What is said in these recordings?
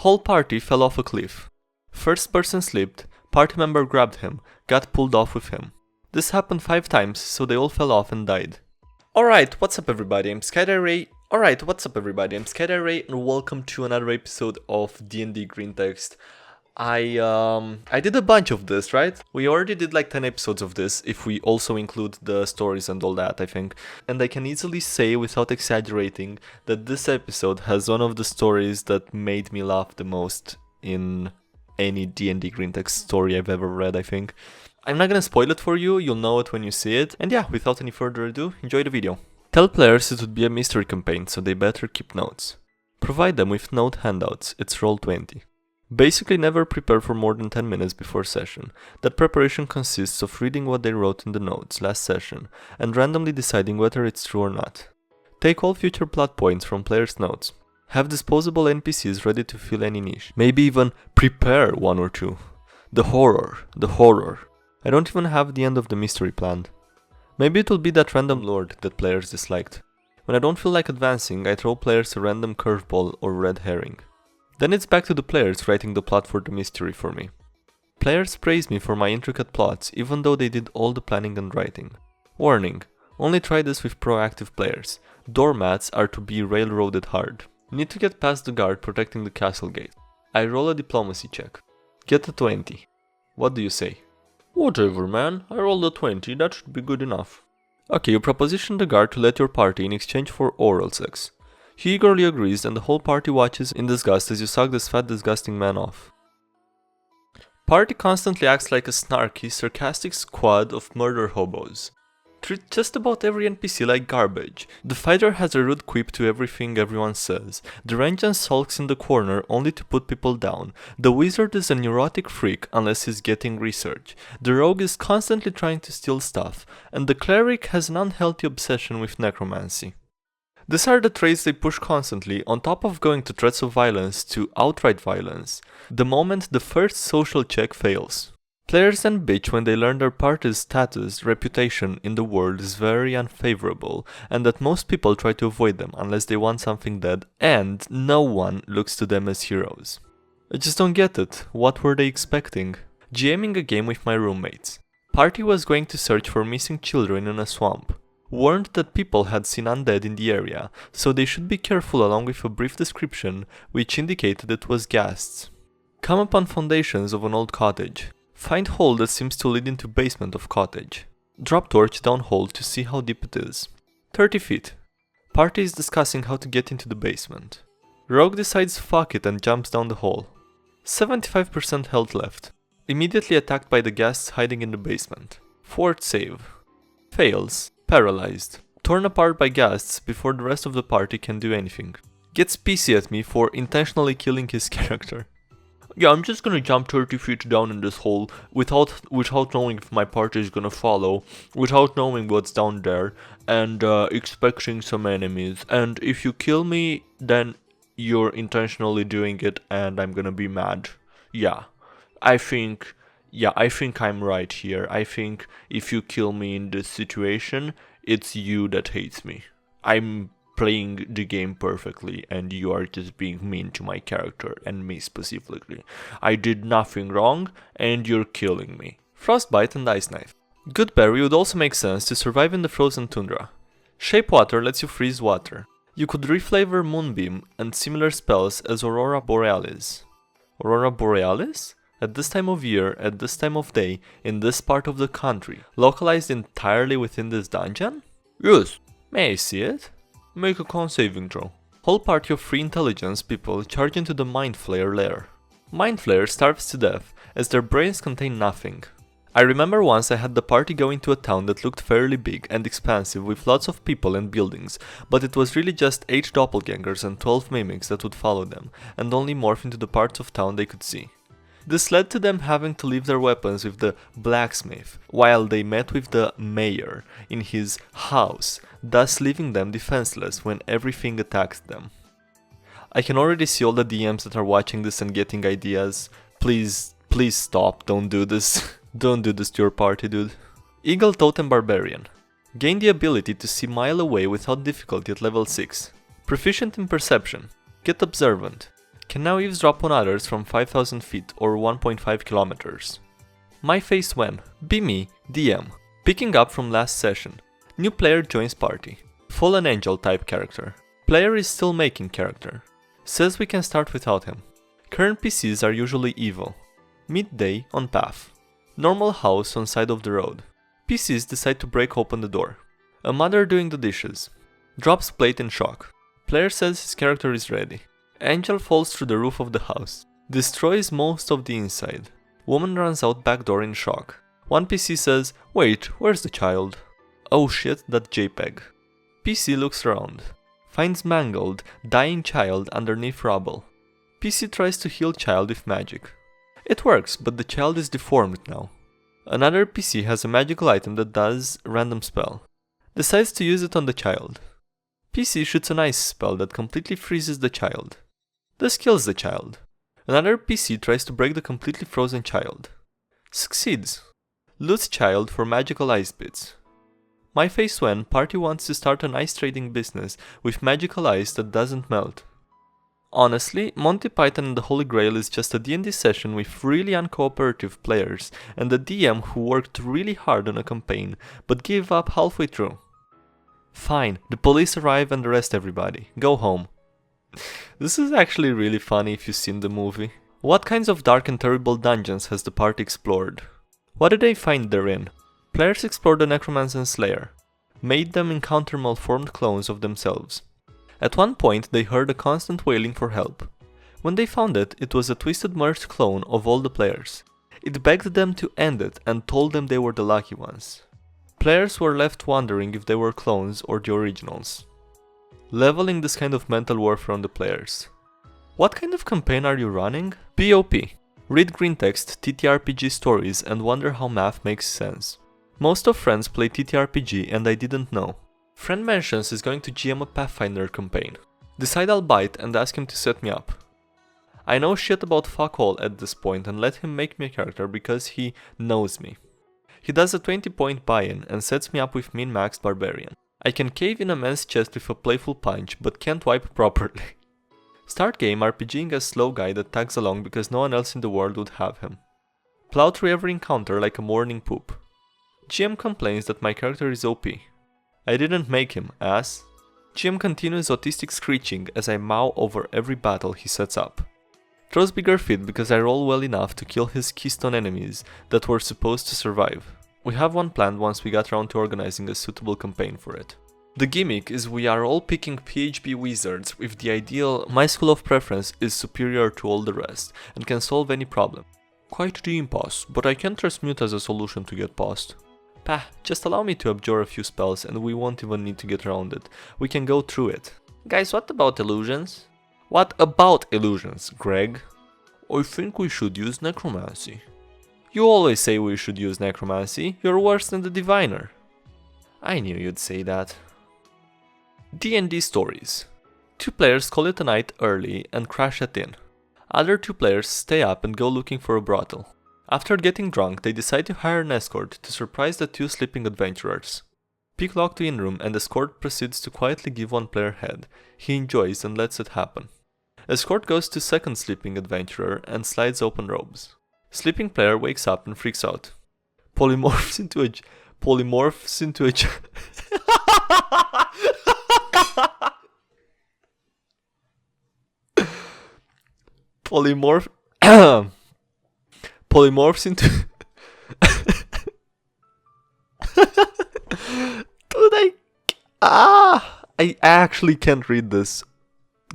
Whole party fell off a cliff. First person slipped, party member grabbed him, got pulled off with him. This happened 5 times, so they all fell off and died. Alright, what's up everybody, I'm SkyDieRay. And welcome to another episode of DnDGreentext. I did a bunch of this, right? We already did like 10 episodes of this, if we also include the stories and all that, I think. And I can easily say, without exaggerating, that this episode has one of the stories that made me laugh the most in any DnDGreentext story I've ever read, I think. I'm not gonna spoil it for you, you'll know it when you see it. And yeah, without any further ado, enjoy the video. Tell players it would be a mystery campaign, so they better keep notes. Provide them with note handouts, it's Roll20. Basically never prepare for more than 10 minutes before session. That preparation consists of reading what they wrote in the notes last session, and randomly deciding whether it's true or not. Take all future plot points from players' notes. Have disposable NPCs ready to fill any niche. Maybe even prepare 1 or 2. The horror. I don't even have the end of the mystery planned. Maybe it will be that random lord that players disliked. When I don't feel like advancing, I throw players a random curveball or red herring. Then it's back to the players writing the plot for the mystery for me. Players praise me for my intricate plots, even though they did all the planning and writing. Warning, only try this with proactive players. Doormats are to be railroaded hard. Need to get past the guard protecting the castle gate. I roll a diplomacy check. Get a 20. What do you say? Whatever man, I rolled a 20, that should be good enough. Okay, you proposition the guard to let your party in exchange for oral sex. He eagerly agrees and the whole party watches in disgust as you suck this fat disgusting man off. Party constantly acts like a snarky, sarcastic squad of murder hobos. Treat just about every NPC like garbage. The fighter has a rude quip to everything everyone says. The ranger sulks in the corner only to put people down. The wizard is a neurotic freak unless he's getting research. The rogue is constantly trying to steal stuff. And the cleric has an unhealthy obsession with necromancy. These are the traits they push constantly, on top of going to threats of violence to outright violence, the moment the first social check fails. Players then bitch when they learn their party's status, reputation in the world is very unfavorable, and that most people try to avoid them unless they want something dead, and no one looks to them as heroes. I just don't get it, what were they expecting? GMing a game with my roommates. Party was going to search for missing children in a swamp. Warned that people had seen undead in the area, so they should be careful along with a brief description which indicated it was ghasts. Come upon foundations of an old cottage. Find hole that seems to lead into basement of cottage. Drop torch down hole to see how deep it is. 30 feet. Party is discussing how to get into the basement. Rogue decides fuck it and jumps down the hole. 75% health left. Immediately attacked by the ghasts hiding in the basement. Fort save. Fails. Paralyzed. Torn apart by ghasts before the rest of the party can do anything. Gets pissy at me for intentionally killing his character. Yeah, I'm just gonna jump 30 feet down in this hole without knowing if my party is gonna follow, without knowing what's down there, and expecting some enemies. And if you kill me, then you're intentionally doing it and I'm gonna be mad. Yeah, I think I'm right here. I think if you kill me in this situation, it's you that hates me. I'm playing the game perfectly and you are just being mean to my character and me specifically. I did nothing wrong and you're killing me. Frostbite and Ice Knife. Good berry would also make sense to survive in the frozen tundra. Shape Water lets you freeze water. You could reflavor Moonbeam and similar spells as Aurora Borealis. Aurora Borealis? At this time of year, at this time of day, in this part of the country, localized entirely within this dungeon? Yes. May I see it? Make a con saving throw. Whole party of free intelligence people charge into the Mind Flayer lair. Mind Flayer starves to death, as their brains contain nothing. I remember once I had the party go into a town that looked fairly big and expansive with lots of people and buildings, but it was really just 8 doppelgangers and 12 mimics that would follow them, and only morph into the parts of town they could see. This led to them having to leave their weapons with the blacksmith, while they met with the mayor in his house, thus leaving them defenseless when everything attacked them. I can already see all the DMs that are watching this and getting ideas. Please stop, don't do this. Don't do this to your party, dude. Eagle Totem Barbarian. Gain the ability to see mile away without difficulty at level 6. Proficient in Perception. Get Observant. Can now eavesdrop on others from 5,000 feet or 1.5 kilometers. My face when. Be me, DM. Picking up from last session. New player joins party. Fallen angel type character. Player is still making character. Says we can start without him. Current PCs are usually evil. Midday on path. Normal house on side of the road. PCs decide to break open the door. A mother doing the dishes. Drops plate in shock. Player says his character is ready. Angel falls through the roof of the house. Destroys most of the inside. Woman runs out back door in shock. One PC says, wait, where's the child? Oh shit, that JPEG. PC looks around. Finds mangled, dying child underneath rubble. PC tries to heal child with magic. It works, but the child is deformed now. Another PC has a magical item that does random spell. Decides to use it on the child. PC shoots an ice spell that completely freezes the child. This kills the child. Another PC tries to break the completely frozen child. Succeeds. Loots child for magical ice bits. My face when party wants to start an ice trading business with magical ice that doesn't melt. Honestly, Monty Python and the Holy Grail is just a D&D session with really uncooperative players and a DM who worked really hard on a campaign but gave up halfway through. Fine, the police arrive and arrest everybody. Go home. This is actually really funny if you've seen the movie. What kinds of dark and terrible dungeons has the party explored? What did they find therein? Players explored the Necromancer's lair. Made them encounter malformed clones of themselves. At one point they heard a constant wailing for help. When they found it, it was a twisted merged clone of all the players. It begged them to end it and told them they were the lucky ones. Players were left wondering if they were clones or the originals. Leveling this kind of mental warfare on the players. What kind of campaign are you running? POP. Read green text, TTRPG stories and wonder how math makes sense. Most of friends play TTRPG and I didn't know. Friend mentions he's going to GM a Pathfinder campaign. Decide I'll bite and ask him to set me up. I know shit about fuck all at this point and let him make me a character because he knows me. He does a 20-point buy-in and sets me up with min-maxed barbarian. I can cave in a man's chest with a playful punch, but can't wipe properly. Start game RPGing a slow guy that tags along because no one else in the world would have him. Plow through every encounter like a morning poop. GM complains that my character is OP. I didn't make him, ass. GM continues autistic screeching as I mow over every battle he sets up. Throws bigger fit because I roll well enough to kill his keystone enemies that were supposed to survive. We have one planned once we got around to organizing a suitable campaign for it. The gimmick is we are all picking PHB wizards with the ideal my school of preference is superior to all the rest and can solve any problem. Quite the impasse, but I can't transmute as a solution to get past. Pah, just allow me to abjure a few spells and we won't even need to get around it. We can go through it. Guys, what about illusions? What about illusions, Greg? I think we should use necromancy. You always say we should use necromancy, you're worse than the diviner. I knew you'd say that. D&D stories. 2 players call it a night early and crash at inn. Other 2 players stay up and go looking for a brothel. After getting drunk, they decide to hire an escort to surprise the 2 sleeping adventurers. Pick lock to inn room and escort proceeds to quietly give one player head. He enjoys and lets it happen. Escort goes to second sleeping adventurer and slides open robes. Sleeping player wakes up and freaks out. Polymorphs into a polymorphs into Dude, I actually can't read this.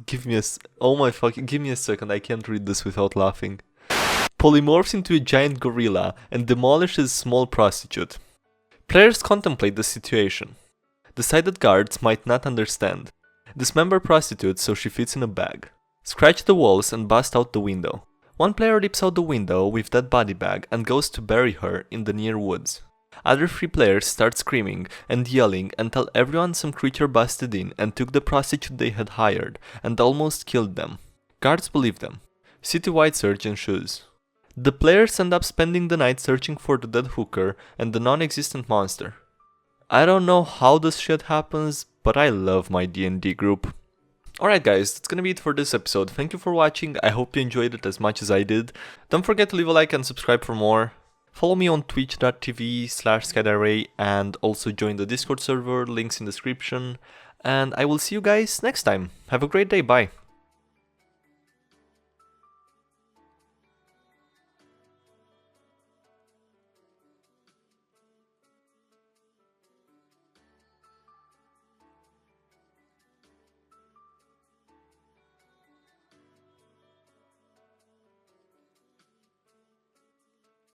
Give me a second, I can't read this without laughing. Polymorphs into a giant gorilla and demolishes small prostitute. Players contemplate the situation. Decide that guards might not understand. Dismember prostitute so she fits in a bag. Scratch the walls and bust out the window. One player leaps out the window with that body bag and goes to bury her in the near woods. Other 3 players start screaming and yelling and tell everyone some creature busted in and took the prostitute they had hired and almost killed them. Guards believe them. Citywide search ensues. The players end up spending the night searching for the dead hooker and the non-existent monster. I don't know how this shit happens, but I love my D&D group. Alright guys, that's gonna be it for this episode. Thank you for watching, I hope you enjoyed it as much as I did. Don't forget to leave a like and subscribe for more. Follow me on twitch.tv/SkyDieRay and also join the Discord server, links in description. And I will see you guys next time. Have a great day, bye.